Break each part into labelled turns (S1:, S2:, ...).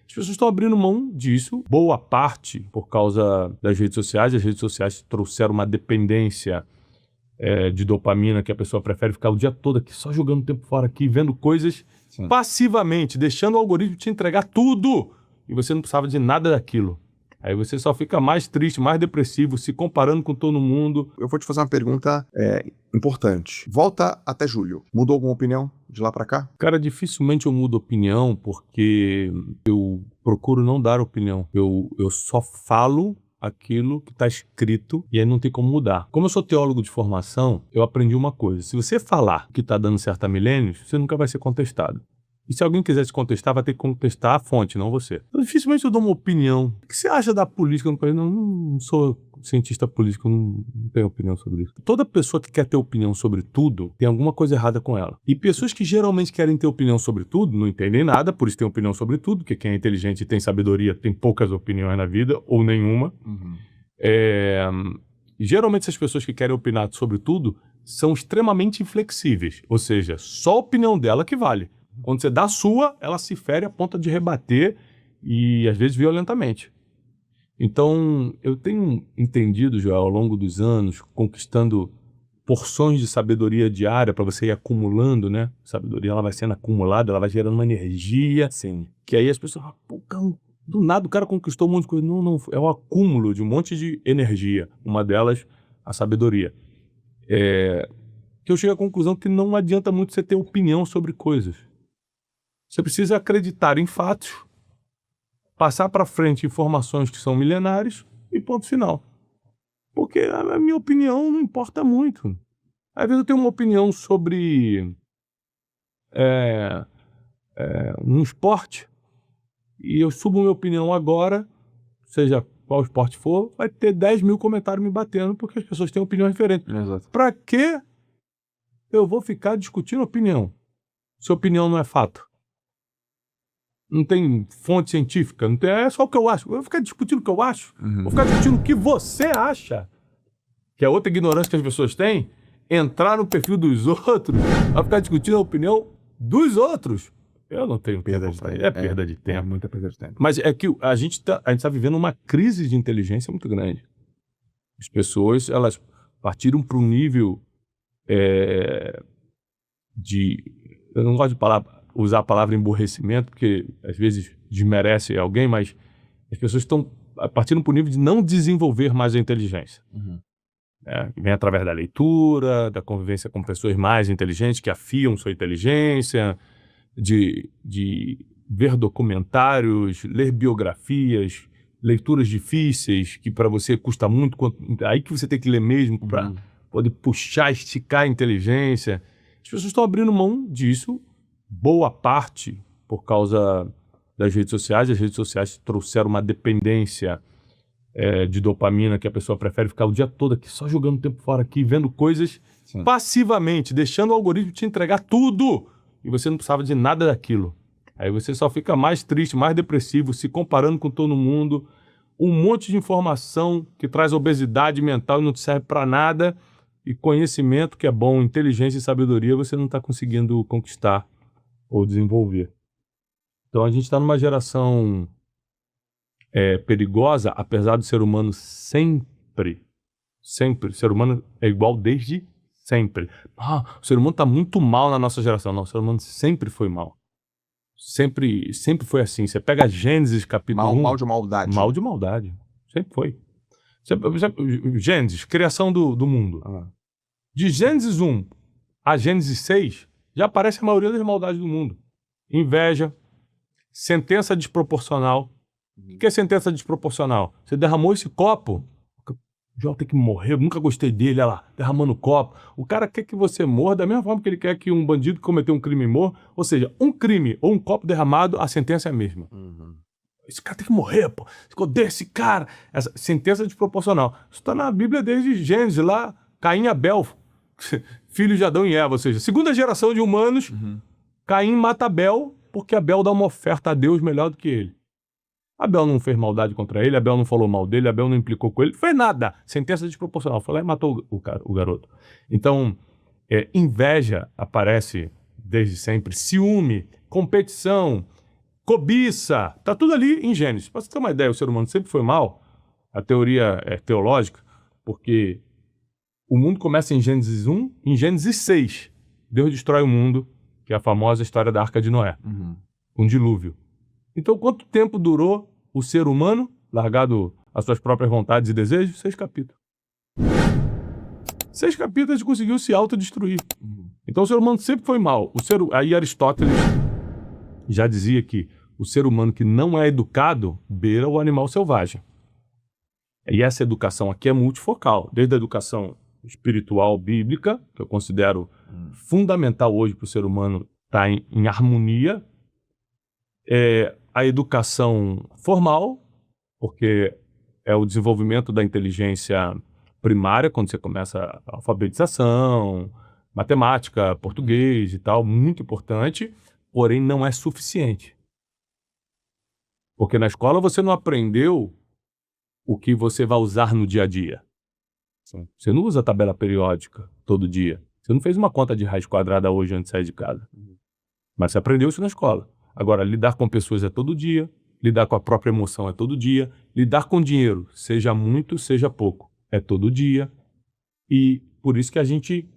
S1: As pessoas estão abrindo mão disso, boa parte por causa das redes sociais. As redes sociais trouxeram uma dependência de dopamina, que a pessoa prefere ficar o dia todo aqui, só jogando tempo fora aqui, vendo coisas passivamente, deixando o algoritmo te entregar tudo, e você não precisava de nada daquilo. Aí você só fica mais triste, mais depressivo, se comparando com todo mundo.
S2: Eu vou te fazer uma pergunta importante. Volta até julho. Mudou alguma opinião de lá pra cá?
S1: Cara, dificilmente eu mudo opinião, porque eu procuro não dar opinião. Eu só falo aquilo que está escrito e aí não tem como mudar. Como eu sou teólogo de formação, eu aprendi uma coisa. Se você falar que está dando certo há milênios, você nunca vai ser contestado. E se alguém quiser te contestar, vai ter que contestar a fonte, não você. Então, dificilmente eu dou uma opinião. O que você acha da política no país? Não sou cientista político, não tenho opinião sobre isso. Toda pessoa que quer ter opinião sobre tudo, tem alguma coisa errada com ela. E pessoas que geralmente querem ter opinião sobre tudo, não entendem nada, por isso tem opinião sobre tudo, porque quem é inteligente e tem sabedoria tem poucas opiniões na vida, ou nenhuma. Geralmente essas pessoas que querem opinar sobre tudo são extremamente inflexíveis. Ou seja, só a opinião dela que vale. Quando você dá a sua, ela se fere a ponto de rebater e, às vezes, violentamente. Então, eu tenho entendido, Joel, ao longo dos anos, conquistando porções de sabedoria diária para você ir acumulando, né? Sabedoria, ela vai sendo acumulada, ela vai gerando uma energia.
S2: Sim.
S1: Que aí as pessoas falam, pô, do nada o cara conquistou um monte de coisa. Não, é o acúmulo de um monte de energia. Uma delas, a sabedoria. Que eu chego à conclusão que não adianta muito você ter opinião sobre coisas. Você precisa acreditar em fatos, passar para frente informações que são milenares e ponto final. Porque a minha opinião não importa muito. Às vezes eu tenho uma opinião sobre um esporte e eu subo minha opinião agora, seja qual esporte for, vai ter 10 mil comentários me batendo porque as pessoas têm opiniões diferentes.
S2: Exato.
S1: Para que eu vou ficar discutindo opinião? Se opinião não é fato. Não tem fonte científica, não tem, é só o que eu acho. Eu vou ficar discutindo o que eu acho. Vou ficar discutindo o que você acha. Que é outra ignorância que as pessoas têm. Entrar no perfil dos outros, vai ficar discutindo a opinião dos outros. Eu não tenho perda de tempo. É perda de tempo.
S2: É muita perda de tempo.
S1: Mas é que a gente tá vivendo uma crise de inteligência muito grande. As pessoas, elas partiram para um nível eu não gosto de usar a palavra emburrecimento, porque às vezes desmerece alguém, mas as pessoas estão partindo para o nível de não desenvolver mais a inteligência. Vem através da leitura, da convivência com pessoas mais inteligentes, que afiam sua inteligência, de ver documentários, ler biografias, leituras difíceis, que para você custa muito, aí que você tem que ler mesmo para poder puxar, esticar a inteligência. As pessoas estão abrindo mão disso, boa parte por causa das redes sociais. As redes sociais trouxeram uma dependência de dopamina, que a pessoa prefere ficar o dia todo aqui, só jogando tempo fora aqui, vendo coisas passivamente, deixando o algoritmo te entregar tudo, e você não precisava de nada daquilo. Aí você só fica mais triste, mais depressivo, se comparando com todo mundo, um monte de informação que traz obesidade mental e não te serve para nada, e conhecimento que é bom, inteligência e sabedoria, você não está conseguindo conquistar ou desenvolver. Então a gente está numa geração perigosa, apesar do ser humano sempre, o ser humano é igual desde sempre. O ser humano está muito mal na nossa geração. Não, o ser humano sempre foi mal. Sempre foi assim. Você pega Gênesis capítulo 1...
S2: Mal de maldade.
S1: Mal de maldade. Sempre foi. Gênesis, criação do mundo. De Gênesis 1 a Gênesis 6, já aparece a maioria das maldades do mundo. Inveja, sentença desproporcional. O que é sentença desproporcional? Você derramou esse copo, o João tem que morrer, eu nunca gostei dele, olha lá, derramando o copo. O cara quer que você morra da mesma forma que ele quer que um bandido que cometeu um crime morra. Ou seja, um crime ou um copo derramado, a sentença é a mesma. Esse cara tem que morrer, pô. Ficou desse cara. Essa sentença desproporcional. Isso está na Bíblia desde Gênesis, lá, Caim e Abel, filhos de Adão e Eva. Ou seja, segunda geração de humanos, Caim mata Abel, porque Abel dá uma oferta a Deus melhor do que ele. Abel não fez maldade contra ele, Abel não falou mal dele, Abel não implicou com ele, não fez nada. Sentença desproporcional. Foi lá e matou o garoto. Então, inveja aparece desde sempre, ciúme, competição, cobiça, tá tudo ali em Gênesis. Para você ter uma ideia, o ser humano sempre foi mal, a teoria é teológica, porque o mundo começa em Gênesis 1, em Gênesis 6, Deus destrói o mundo, que é a famosa história da Arca de Noé, um dilúvio. Então, quanto tempo durou o ser humano, largado às suas próprias vontades e desejos? 6 capítulos. 6 capítulos a gente conseguiu se autodestruir. Então, o ser humano sempre foi mal. Aí Aristóteles já dizia que o ser humano que não é educado beira o animal selvagem. E essa educação aqui é multifocal, desde a educação espiritual bíblica, que eu considero fundamental hoje para o ser humano estar em harmonia, a educação formal, porque é o desenvolvimento da inteligência primária, quando você começa a alfabetização, matemática, português e tal, muito importante, porém não é suficiente. Porque na escola você não aprendeu o que você vai usar no dia a dia. Sim. Você não usa tabela periódica todo dia. Você não fez uma conta de raiz quadrada hoje antes de sair de casa. Mas você aprendeu isso na escola. Agora, lidar com pessoas é todo dia, lidar com a própria emoção é todo dia, lidar com dinheiro, seja muito, seja pouco, é todo dia. E por isso que a gente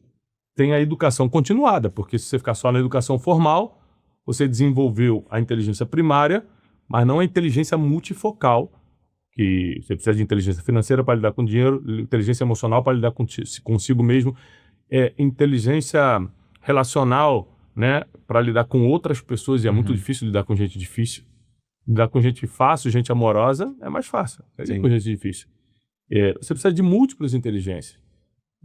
S1: tem a educação continuada, porque se você ficar só na educação formal, você desenvolveu a inteligência primária, mas não a inteligência multifocal, que você precisa de inteligência financeira para lidar com dinheiro, inteligência emocional para lidar consigo mesmo, inteligência relacional, né, para lidar com outras pessoas, e é muito difícil lidar com gente difícil. Lidar com gente fácil, gente amorosa, é mais fácil. Lidar com gente difícil. Você precisa de múltiplas inteligências.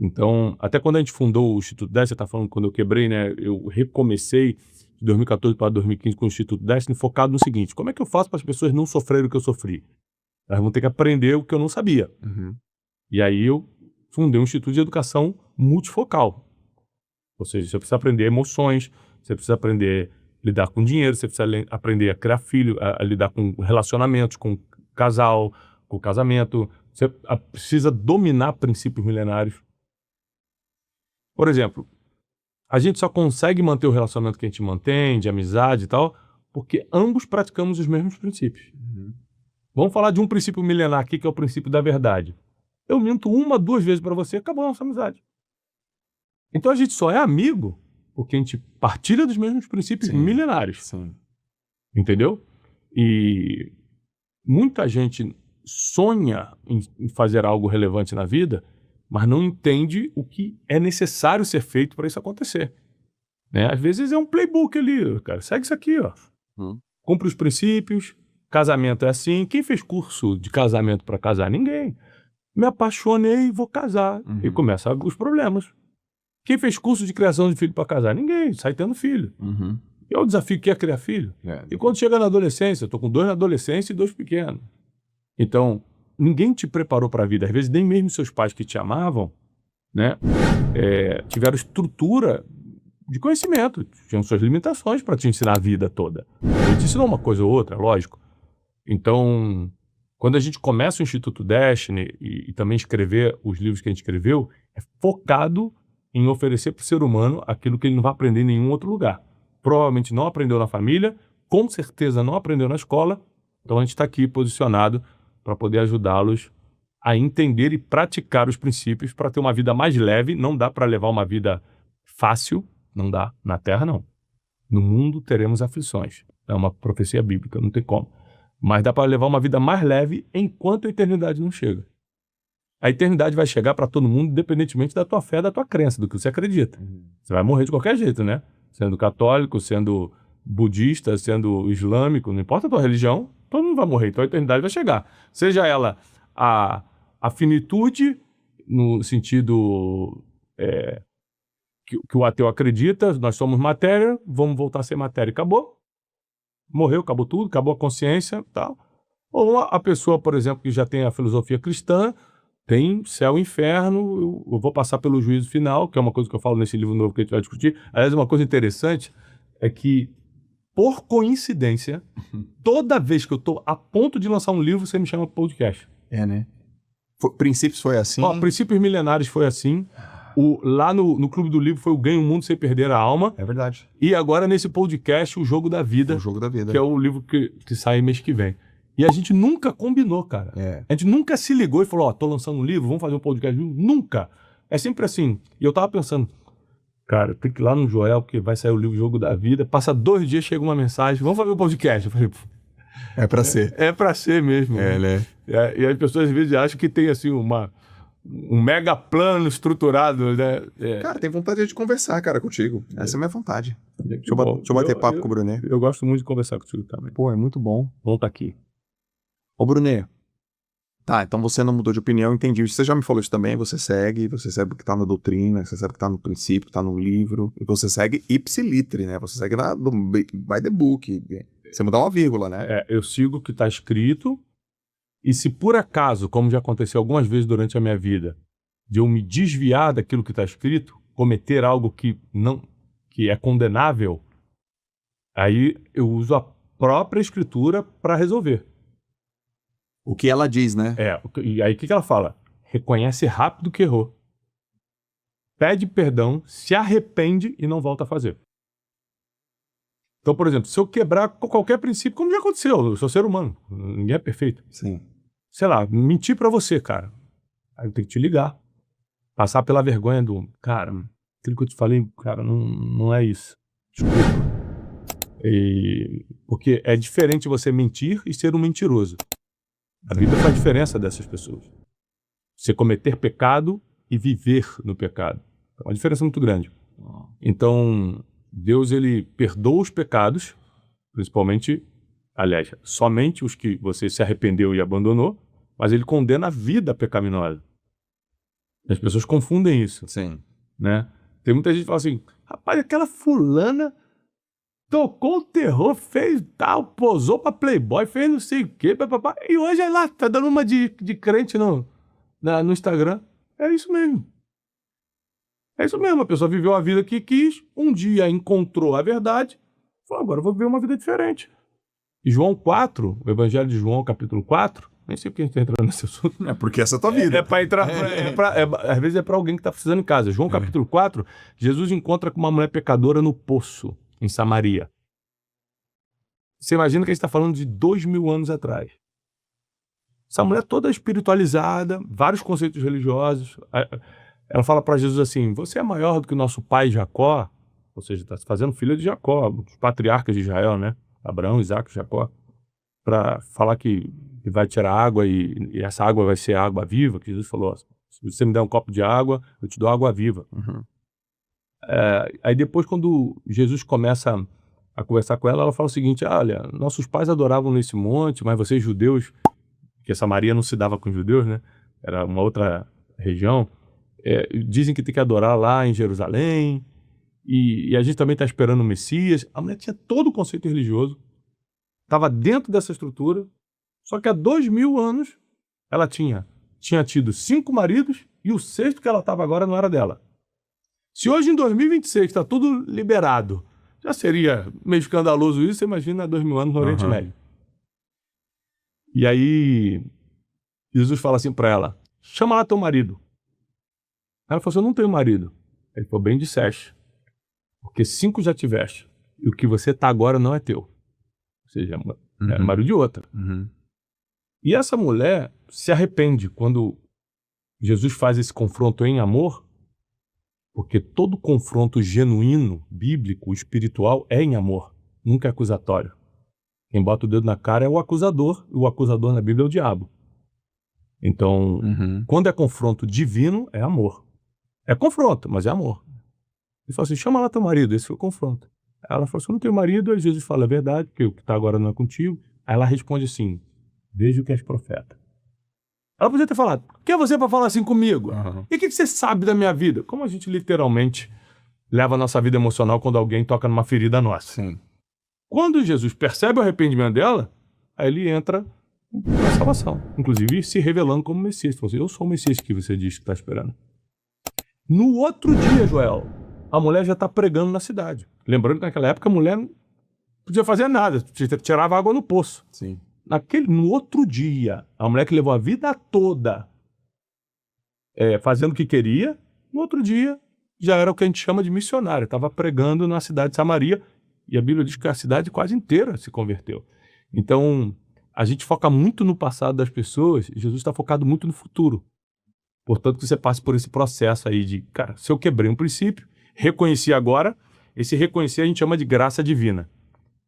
S1: Então, até quando a gente fundou o Instituto Destiny, você está falando quando eu quebrei, né, eu recomecei de 2014 para 2015 com o Instituto Destiny, focado no seguinte: como é que eu faço para as pessoas não sofrerem o que eu sofri? Elas vão ter que aprender o que eu não sabia. E aí eu fundei um Instituto de Educação multifocal. Ou seja, você precisa aprender emoções, você precisa aprender a lidar com dinheiro, você precisa aprender a criar filho, a lidar com relacionamentos, com casal, com casamento. Você precisa dominar princípios milenários. Por exemplo, a gente só consegue manter o relacionamento que a gente mantém, de amizade e tal, porque ambos praticamos os mesmos princípios. Vamos falar de um princípio milenar aqui, que é o princípio da verdade. Eu minto 1, 2 vezes para você, acabou a nossa amizade. Então a gente só é amigo porque a gente partilha dos mesmos princípios milenários. Sim. Entendeu? E muita gente sonha em fazer algo relevante na vida, mas não entende o que é necessário ser feito para isso acontecer. Né? Às vezes é um playbook ali, cara. Segue isso aqui, ó. Cumpre os princípios. Casamento é assim. Quem fez curso de casamento para casar? Ninguém. Me apaixonei e vou casar. E começam os problemas. Quem fez curso de criação de filho para casar? Ninguém. Sai tendo filho. E é o desafio que é criar filho. E quando chega na adolescência, eu tô com 2 na adolescência e 2 pequenos. Então, ninguém te preparou para a vida. Às vezes, nem mesmo seus pais que te amavam, né, tiveram estrutura de conhecimento. Tinham suas limitações para te ensinar a vida toda. Ele te ensinou uma coisa ou outra, lógico. Então, quando a gente começa o Instituto Destiny e também escrever os livros que a gente escreveu, é focado em oferecer para o ser humano aquilo que ele não vai aprender em nenhum outro lugar. Provavelmente não aprendeu na família, com certeza não aprendeu na escola, então a gente está aqui posicionado para poder ajudá-los a entender e praticar os princípios para ter uma vida mais leve. Não dá para levar uma vida fácil, não dá, na Terra não. No mundo teremos aflições, é uma profecia bíblica, não tem como. Mas dá para levar uma vida mais leve enquanto a eternidade não chega. A eternidade vai chegar para todo mundo, independentemente da tua fé, da tua crença, do que você acredita. Você vai morrer de qualquer jeito, né? Sendo católico, sendo budista, sendo islâmico, não importa a tua religião, todo mundo vai morrer. Então a eternidade vai chegar. Seja ela a finitude, no sentido que o ateu acredita, nós somos matéria, vamos voltar a ser matéria. Acabou. Morreu, acabou tudo, acabou a consciência e tal. Ou a pessoa, por exemplo, que já tem a filosofia cristã, tem céu e inferno, eu vou passar pelo juízo final, que é uma coisa que eu falo nesse livro novo que a gente vai discutir. Aliás, uma coisa interessante é que, por coincidência, toda vez que eu estou a ponto de lançar um livro, você me chama para podcast.
S2: Né? Princípios foi assim?
S1: Princípios milenares foi assim. Lá no Clube do Livro foi o Ganhe o Mundo Sem Perder a Alma.
S2: É verdade.
S1: E agora nesse podcast, O Jogo da Vida.
S2: O Jogo da Vida.
S1: Que é o livro que sai mês que vem. E a gente nunca combinou, cara. A gente nunca se ligou e falou, tô lançando um livro, vamos fazer um podcast. Nunca. É sempre assim. E eu tava pensando, cara, tem que ir lá no Joel, porque vai sair o livro Jogo da Vida. Passa 2 dias, chega uma mensagem, vamos fazer um podcast. Eu falei,
S2: é pra ser.
S1: É pra ser mesmo.
S2: Né?
S1: E as pessoas às vezes acham que tem assim um mega plano estruturado, né?
S2: Cara, tem vontade de conversar, cara, contigo. Essa é a minha vontade. Deixa eu bater papo com o Brunet.
S1: Eu gosto muito de conversar contigo também.
S2: Pô, é muito bom.
S1: Bom tá aqui.
S2: Ô, Brunet. Tá, então você não mudou de opinião, entendi. Você já me falou isso também, você segue o que tá na doutrina, você sabe o que tá no princípio, que tá no livro, e você segue ipsilitri, né? Você segue by the book. Você mudar uma vírgula, né?
S1: Eu sigo o que tá escrito, e se por acaso, como já aconteceu algumas vezes durante a minha vida, de eu me desviar daquilo que tá escrito, cometer algo que é condenável, aí eu uso a própria escritura para resolver.
S2: O que ela diz, né?
S1: E aí o que ela fala? Reconhece rápido que errou. Pede perdão, se arrepende e não volta a fazer. Então, por exemplo, se eu quebrar qualquer princípio, como já aconteceu, eu sou ser humano, ninguém é perfeito.
S2: Sim.
S1: Sei lá, mentir pra você, cara. Aí eu tenho que te ligar. Passar pela vergonha do... Cara, aquilo que eu te falei, cara, não é isso. Desculpa. Porque é diferente você mentir e ser um mentiroso. A Bíblia faz diferença dessas pessoas. Você cometer pecado e viver no pecado. É uma diferença muito grande. Então, Deus, ele perdoa os pecados, principalmente, aliás, somente os que você se arrependeu e abandonou, mas ele condena a vida pecaminosa. As pessoas confundem isso.
S2: Sim.
S1: Né? Tem muita gente que fala assim, rapaz, aquela fulana tocou o terror, fez tal, posou pra Playboy, fez não sei o quê, papapá, e hoje é lá, tá dando uma de crente no Instagram. É isso mesmo. É isso mesmo, a pessoa viveu a vida que quis, um dia encontrou a verdade, falou, agora eu vou viver uma vida diferente. E João 4, o Evangelho de João, capítulo 4, nem sei por que a gente tá entrando nesse assunto.
S2: É porque essa é a tua vida.
S1: É pra entrar, às vezes é pra alguém que tá precisando em casa. João capítulo 4, Jesus encontra com uma mulher pecadora no poço, em Samaria. Você imagina que a gente está falando de 2000 anos atrás. Essa mulher toda espiritualizada, vários conceitos religiosos. Ela fala para Jesus assim, você é maior do que o nosso pai Jacó? Ou seja, está se fazendo filha de Jacó, os patriarcas de Israel, né? Abraão, Isaac e Jacó. Para falar que vai tirar água e essa água vai ser água viva, que Jesus falou, se você me der um copo de água, eu te dou água viva. Aí depois, quando Jesus começa a conversar com ela, ela fala o seguinte, olha, nossos pais adoravam nesse monte, mas vocês judeus, que Samaria não se dava com os judeus, né? Era uma outra região, dizem que tem que adorar lá em Jerusalém, e a gente também está esperando o Messias. A mulher tinha todo o conceito religioso, estava dentro dessa estrutura, só que há 2000 anos ela tinha tido 5 maridos e o 6º que ela estava agora não era dela. Se hoje em 2026 está tudo liberado, já seria meio escandaloso isso, você imagina 2000 anos no Oriente Médio. E aí, Jesus fala assim para ela, chama lá teu marido. Ela falou assim, eu não tenho marido. Ele falou, bem disseste, porque 5 já tiveste, e o que você está agora não é teu. Ou seja, é marido de outra. E essa mulher se arrepende quando Jesus faz esse confronto em amor, porque todo confronto genuíno, bíblico, espiritual é em amor, nunca é acusatório. Quem bota o dedo na cara é o acusador, e o acusador na Bíblia é o diabo. Então, quando é confronto divino, é amor. É confronto, mas é amor. Ele fala assim, chama lá teu marido, esse foi o confronto. Ela falou assim, eu não tenho marido, aí Jesus fala, é verdade, porque o que está agora não é contigo. Aí ela responde assim, vejo que és profeta. Ela podia ter falado, quem é você para falar assim comigo? E o que você sabe da minha vida? Como a gente literalmente leva a nossa vida emocional quando alguém toca numa ferida nossa.
S2: Sim.
S1: Quando Jesus percebe o arrependimento dela, aí ele entra na salvação. Inclusive se revelando como Messias. Ele falou assim, eu sou o Messias que você diz que está esperando. No outro dia, Joel, a mulher já está pregando na cidade. Lembrando que naquela época a mulher não podia fazer nada, tirava água no poço.
S2: Sim.
S1: No outro dia, a mulher que levou a vida toda fazendo o que queria, No outro dia, já era o que a gente chama de missionário. Estava pregando na cidade de Samaria, e a Bíblia diz que a cidade quase inteira se converteu. Então, a gente foca muito no passado das pessoas, e Jesus está focado muito no futuro. Portanto, que você passe por esse processo aí de, cara, se eu quebrei um princípio, reconheci agora, esse reconhecer a gente chama de graça divina.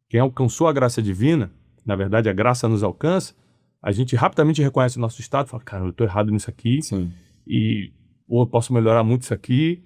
S1: Quem alcançou a graça divina, na verdade a graça nos alcança, a gente rapidamente reconhece o nosso estado e fala, cara, eu estou errado nisso aqui,
S2: Sim.
S1: ou eu posso melhorar muito isso aqui,